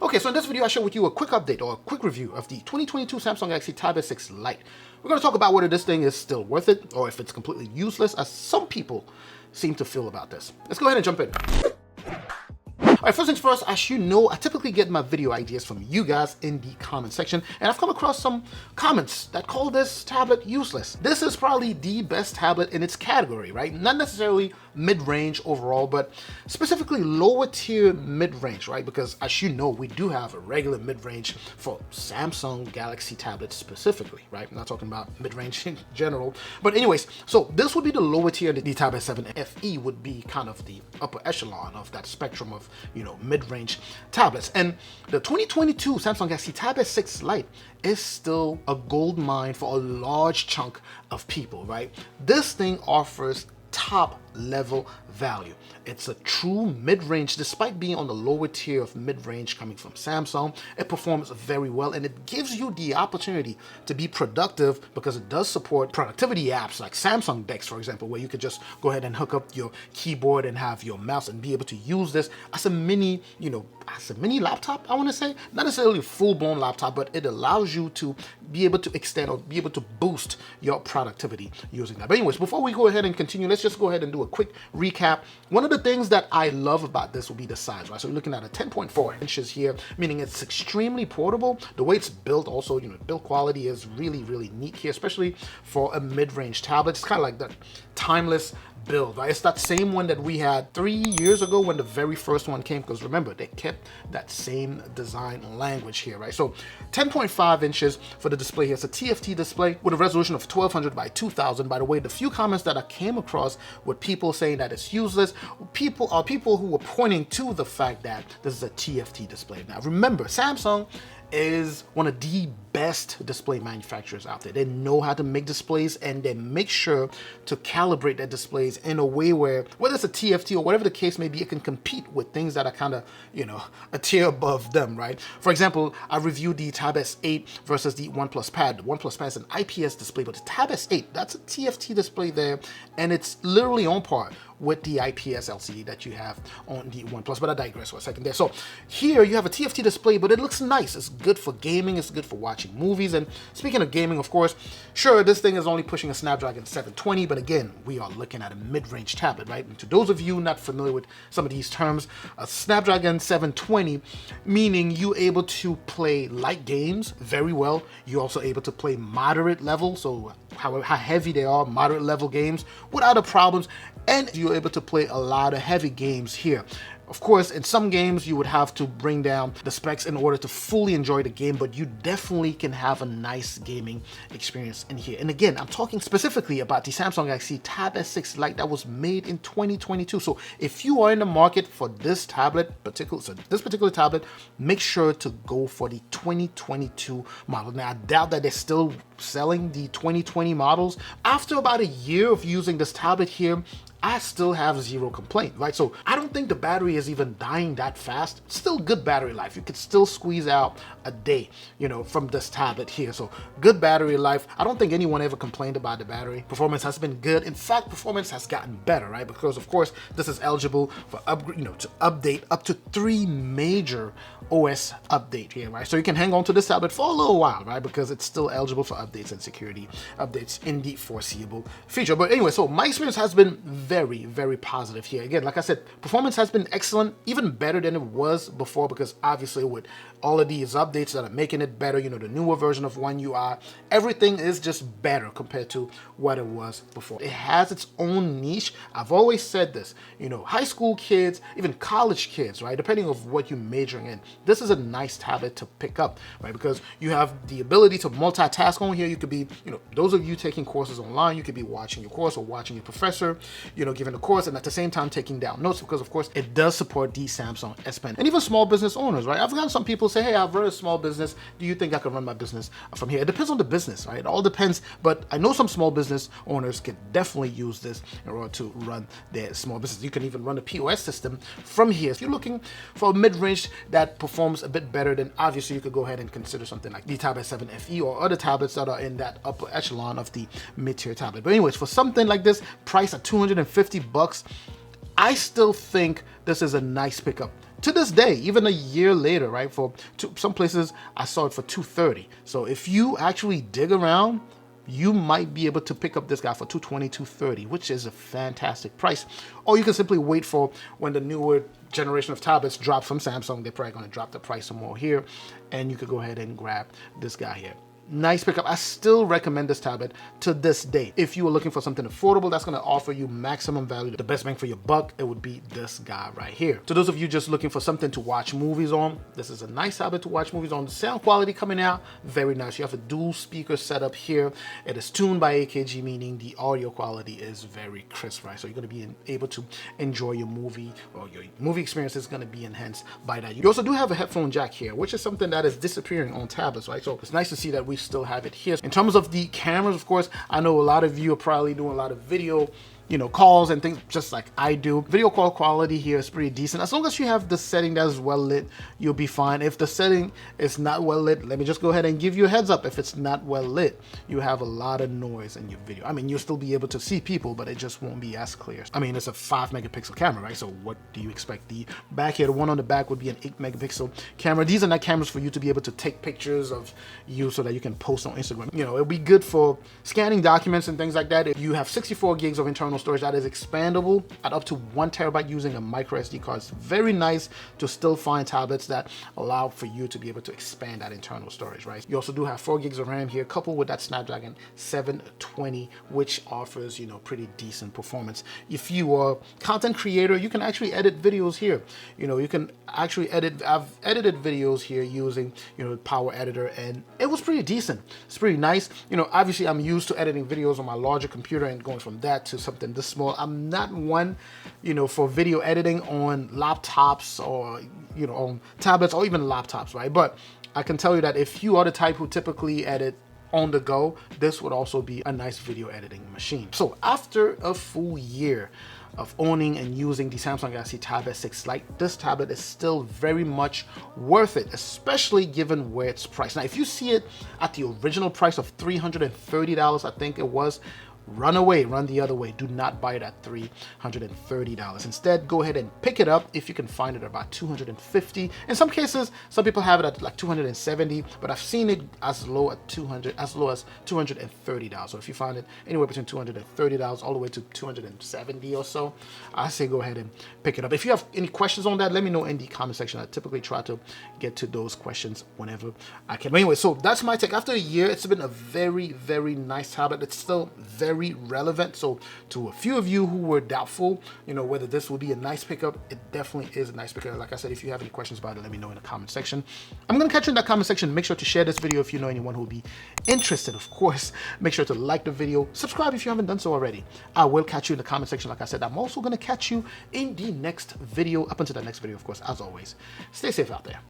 Okay, so in this video I share with you a quick update or a quick review of the 2022 Samsung Galaxy Tab S6 Lite. We're going to talk about whether this thing is still worth it or if it's completely useless, as some people seem to feel about this. Let's go ahead and jump in. Alright, first things first, as you know, I typically get my video ideas from you guys in the comment section, and I've come across some comments that call this tablet useless. This is probably the best tablet in its category, right? Not necessarily mid-range overall, but specifically lower tier mid-range, right? Because as you know, we do have a regular mid-range for Samsung Galaxy tablets specifically, right? I'm not talking about mid-range in general. But anyways, so this would be the lower tier. The Tab S7 FE would be kind of the upper echelon of that spectrum of, mid-range tablets. And the 2022 Samsung Galaxy Tab S6 Lite is still a gold mine for a large chunk of people, right? This thing offers top level value. It's a true mid-range. Despite being on the lower tier of mid-range coming from Samsung, it performs very well, and it gives you the opportunity to be productive because it does support productivity apps like Samsung Dex, for example, where you could just go ahead and hook up your keyboard and have your mouse and be able to use this as a mini, as a mini laptop, I want to say. Not necessarily a full-blown laptop, but it allows you to be able to extend or be able to boost your productivity using that. But anyways, before we go ahead and continue, let's just go ahead and do a quick recap. One of the things that I love about this will be the size, right? So we're looking at a 10.4 inches here, meaning it's extremely portable. The way it's built also, build quality is really, really neat here, especially for a mid-range tablet. It's kind of like that timeless build, right? It's that same one that we had 3 years ago when the very first one came, because remember, they kept that same design language here, right? So 10.5 inches for the display here. It's a TFT display with a resolution of 1200 by 2000. By the way, the few comments that I came across with people saying that it's useless, people who were pointing to the fact that this is a TFT display. Now remember, Samsung is one of the best display manufacturers out there. They know how to make displays, and they make sure to calibrate their displays in a way where, whether it's a TFT or whatever the case may be, it can compete with things that are kind of, a tier above them, right? For example, I reviewed the Tab S8 versus the OnePlus Pad. The OnePlus Pad is an IPS display, but the Tab S8, that's a TFT display there, and it's literally on par with the IPS LCD that you have on the OnePlus, but I digress for a second there. So here you have a TFT display, but it looks nice. It's good for gaming, it's good for watching movies. And speaking of gaming, of course, sure, this thing is only pushing a Snapdragon 720, but again, we are looking at a mid-range tablet, right? And to those of you not familiar with some of these terms, a Snapdragon 720, meaning you're able to play light games very well. You're also able to play moderate level, so how heavy they are, moderate level games without the problems, and you're able to play a lot of heavy games here. Of course, in some games, you would have to bring down the specs in order to fully enjoy the game, but you definitely can have a nice gaming experience in here. And again, I'm talking specifically about the Samsung Galaxy Tab S6 Lite that was made in 2022. So if you are in the market for this this particular tablet, make sure to go for the 2022 model. Now, I doubt that they're still selling the 2020 models. After about a year of using this tablet here, I still have zero complaint, right? So I don't think the battery is even dying that fast. Still good battery life. You could still squeeze out a day, from this tablet here. So good battery life. I don't think anyone ever complained about the battery. Performance has been good. In fact, performance has gotten better, right? Because of course, this is eligible for to update up to 3 major OS update here, right? So you can hang on to this tablet for a little while, right? Because it's still eligible for updates and security updates in the foreseeable future. But anyway, so my experience has been very, very positive here. Again, like I said, performance has been excellent, even better than it was before, because obviously with all of these updates that are making it better, the newer version of One UI, everything is just better compared to what it was before. It has its own niche. I've always said this, high school kids, even college kids, right? Depending on what you're majoring in, this is a nice tablet to pick up, right? Because you have the ability to multitask on here. You could be, those of you taking courses online, you could be watching your course or watching your professor, giving a course, and at the same time taking down notes, because of course it does support the Samsung S Pen. And even small business owners, right? I've gotten some people say, hey, I've run a small business. Do you think I can run my business from here? It depends on the business, right? It all depends, but I know some small business owners can definitely use this in order to run their small business. You can even run a POS system from here. If you're looking for a mid-range that performs a bit better, then obviously you could go ahead and consider something like the Tab S7 FE or other tablets that are in that upper echelon of the mid-tier tablet. But anyways, for something like this, price at $250, I still think this is a nice pickup to this day, even a year later, right? Some places I saw it for $230. So if you actually dig around, you might be able to pick up this guy for $220, $230, which is a fantastic price. Or you can simply wait for when the newer generation of tablets drop from Samsung. They're probably going to drop the price some more here, and you could go ahead and grab this guy here. Nice pickup. I still recommend this tablet to this day. If you are looking for something affordable that's going to offer you maximum value, the best bang for your buck, it would be this guy right here. To those of you just looking for something to watch movies on, this is a nice tablet to watch movies on. The sound quality coming out, very nice. You have a dual speaker setup here. It is tuned by AKG, meaning the audio quality is very crisp, right? So you're going to be able to enjoy your movie, or your movie experience is going to be enhanced by that. You also do have a headphone jack here, which is something that is disappearing on tablets, right? So it's nice to see that we still have it here. In terms of the cameras, of course, I know a lot of you are probably doing a lot of video, calls and things just like I do. Video call quality here is pretty decent. As long as you have the setting that is well lit, you'll be fine. If the setting is not well lit, let me just go ahead and give you a heads up. If it's not well lit, you have a lot of noise in your video. I mean, you'll still be able to see people, but it just won't be as clear. I mean, it's a 5 megapixel camera, right? So what do you expect? The back here, the one on the back would be an 8 megapixel camera. These are not cameras for you to be able to take pictures of you so that you can post on Instagram. It'll be good for scanning documents and things like that. If you have 64 gigs of internal storage that is expandable at up to 1 terabyte using a micro SD card. It's very nice to still find tablets that allow for you to be able to expand that internal storage, right? You also do have 4 gigs of RAM here, coupled with that Snapdragon 720, which offers, pretty decent performance. If you are a content creator, you can actually edit videos here. You can actually I've edited videos here using, Power Editor, and it was pretty decent. It's pretty nice. Obviously I'm used to editing videos on my larger computer and going from that to something this small. I'm not one, for video editing on laptops or, on tablets or even laptops, right? But I can tell you that if you are the type who typically edit on the go, this would also be a nice video editing machine. So after a full year of owning and using the Samsung Galaxy Tab S6 Lite, this tablet is still very much worth it, especially given where it's priced. Now, if you see it at the original price of $330, I think it was, run away, run the other way. Do not buy it at $330. Instead, go ahead and pick it up if you can find it at about $250. In some cases, some people have it at like $270, but I've seen it as low as $230. So if you find it anywhere between $230 all the way to $270 or so, I say go ahead and pick it up. If you have any questions on that, let me know in the comment section. I typically try to get to those questions whenever I can. But anyway, so that's my take. After a year, it's been a very, very nice tablet. It's still very relevant. So to a few of you who were doubtful, whether this would be a nice pickup, it definitely is a nice pickup. Like I said, if you have any questions about it, let me know in the comment section. I'm going to catch you in that comment section. Make sure to share this video if you know anyone who would be interested. Of course, make sure to like the video, subscribe if you haven't done so already. I will catch you in the comment section. Like I said, I'm also going to catch you in the next video. Up until the next video, of course, as always, stay safe out there.